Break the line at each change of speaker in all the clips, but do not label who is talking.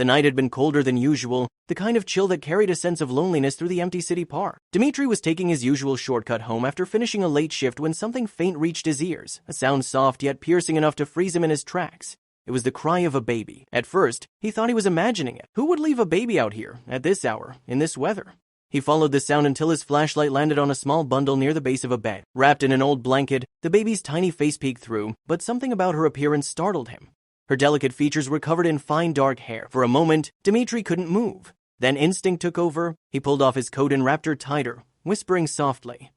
The night had been colder than usual, the kind of chill that carried a sense of loneliness through the empty city park. Dmitri was taking his usual shortcut home after finishing a late shift when something faint reached his ears, a sound soft yet piercing enough to freeze him in his tracks. It was the cry of a baby. At first, he thought he was imagining it. Who would leave a baby out here, at this hour, in this weather? He followed the sound until his flashlight landed on a small bundle near the base of a bed. Wrapped in an old blanket, the baby's tiny face peeked through, but something about her appearance startled him. Her delicate features were covered in fine dark hair. For a moment, Dmitri couldn't move. Then instinct took over. He pulled off his coat and wrapped her tighter, whispering softly,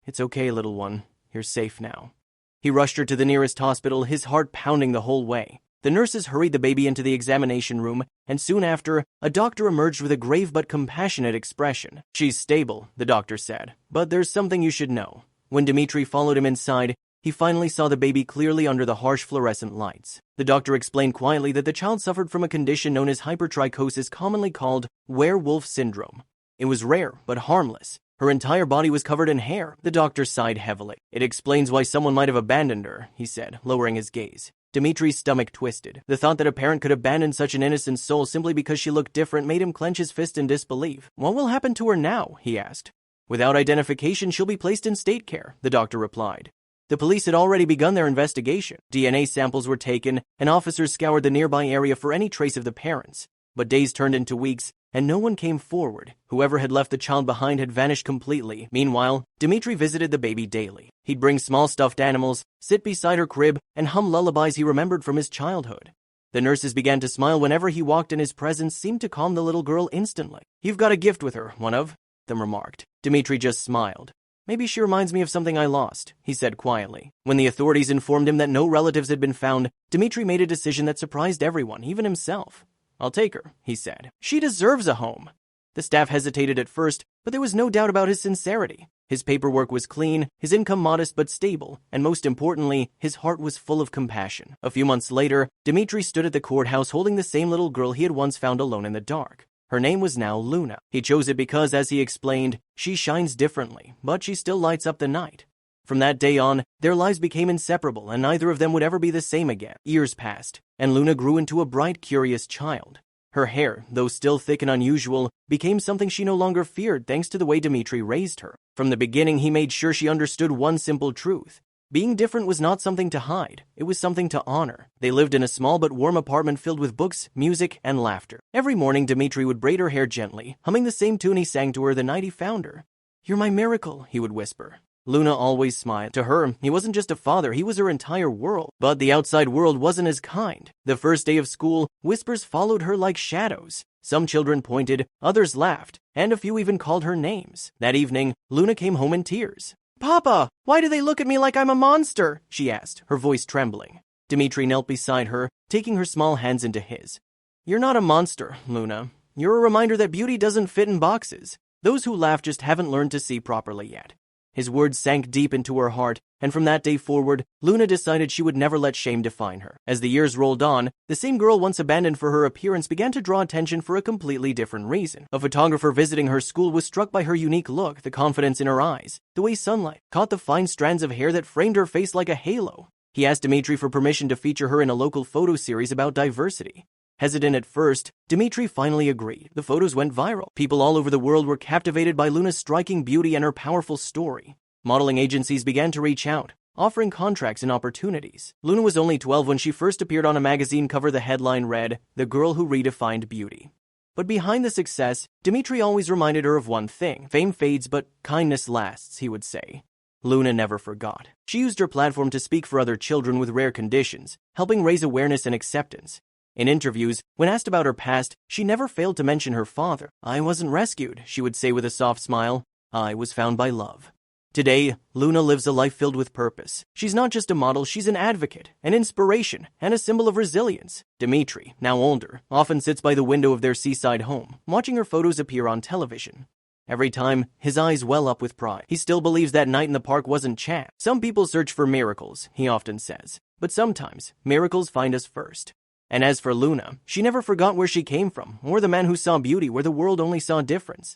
"It's okay, little one. You're safe now." He rushed her to the nearest hospital, his heart pounding the whole way. The nurses hurried the baby into the examination room, and soon after, a doctor emerged with a grave but compassionate expression. "She's stable," the doctor said, "but there's something you should know." When Dmitri followed him inside, he finally saw the baby clearly under the harsh fluorescent lights. The doctor explained quietly that the child suffered from a condition known as hypertrichosis, commonly called Werewolf Syndrome. It was rare, but harmless. Her entire body was covered in hair. The doctor sighed heavily. "It explains why someone might have abandoned her," he said, lowering his gaze. Dmitri's stomach twisted. The thought that a parent could abandon such an innocent soul simply because she looked different made him clench his fist in disbelief. "What will happen to her now?" he asked. "Without identification, she'll be placed in state care," the doctor replied. The police had already begun their investigation. DNA samples were taken, and officers scoured the nearby area for any trace of the parents. But days turned into weeks, and no one came forward. Whoever had left the child behind had vanished completely. Meanwhile, Dmitri visited the baby daily. He'd bring small stuffed animals, sit beside her crib, and hum lullabies he remembered from his childhood. The nurses began to smile whenever he walked, and his presence seemed to calm the little girl instantly. "You've got a gift with her," one of them remarked. Dmitri just smiled. "Maybe she reminds me of something I lost," he said quietly. When the authorities informed him that no relatives had been found, Dmitri made a decision that surprised everyone, even himself. "I'll take her," he said. "She deserves a home." The staff hesitated at first, but there was no doubt about his sincerity. His paperwork was clean, his income modest but stable, and most importantly, his heart was full of compassion. A few months later, Dmitri stood at the courthouse holding the same little girl he had once found alone in the dark. Her name was now Luna. He chose it because, as he explained, she shines differently, but she still lights up the night. From that day on, their lives became inseparable, and neither of them would ever be the same again. Years passed, and Luna grew into a bright, curious child. Her hair, though still thick and unusual, became something she no longer feared thanks to the way Dmitri raised her. From the beginning, he made sure she understood one simple truth. Being different was not something to hide, it was something to honor. They lived in a small but warm apartment filled with books, music, and laughter. Every morning, Dmitri would braid her hair gently, humming the same tune he sang to her the night he found her. "You're my miracle," he would whisper. Luna always smiled. To her, he wasn't just a father, he was her entire world. But the outside world wasn't as kind. The first day of school, whispers followed her like shadows. Some children pointed, others laughed, and a few even called her names. That evening, Luna came home in tears. "Papa, why do they look at me like I'm a monster?" she asked, her voice trembling. Dmitri knelt beside her, taking her small hands into his. "You're not a monster, Luna. You're a reminder that beauty doesn't fit in boxes. Those who laugh just haven't learned to see properly yet." His words sank deep into her heart, and from that day forward, Luna decided she would never let shame define her. As the years rolled on, the same girl once abandoned for her appearance began to draw attention for a completely different reason. A photographer visiting her school was struck by her unique look, the confidence in her eyes, the way sunlight caught the fine strands of hair that framed her face like a halo. He asked Dmitri for permission to feature her in a local photo series about diversity. Hesitant at first, Dmitri finally agreed. The photos went viral. People all over the world were captivated by Luna's striking beauty and her powerful story. Modeling agencies began to reach out, offering contracts and opportunities. Luna was only 12 when she first appeared on a magazine cover. The headline read, "The Girl Who Redefined Beauty." But behind the success, Dmitri always reminded her of one thing. Fame fades, but kindness lasts, he would say. Luna never forgot. She used her platform to speak for other children with rare conditions, helping raise awareness and acceptance. In interviews, when asked about her past, she never failed to mention her father. "I wasn't rescued," she would say with a soft smile. "I was found by love." Today, Luna lives a life filled with purpose. She's not just a model, she's an advocate, an inspiration, and a symbol of resilience. Dmitri, now older, often sits by the window of their seaside home, watching her photos appear on television. Every time, his eyes well up with pride. He still believes that night in the park wasn't chance. "Some people search for miracles," he often says, "but sometimes, miracles find us first." And as for Luna, she never forgot where she came from, or the man who saw beauty where the world only saw difference.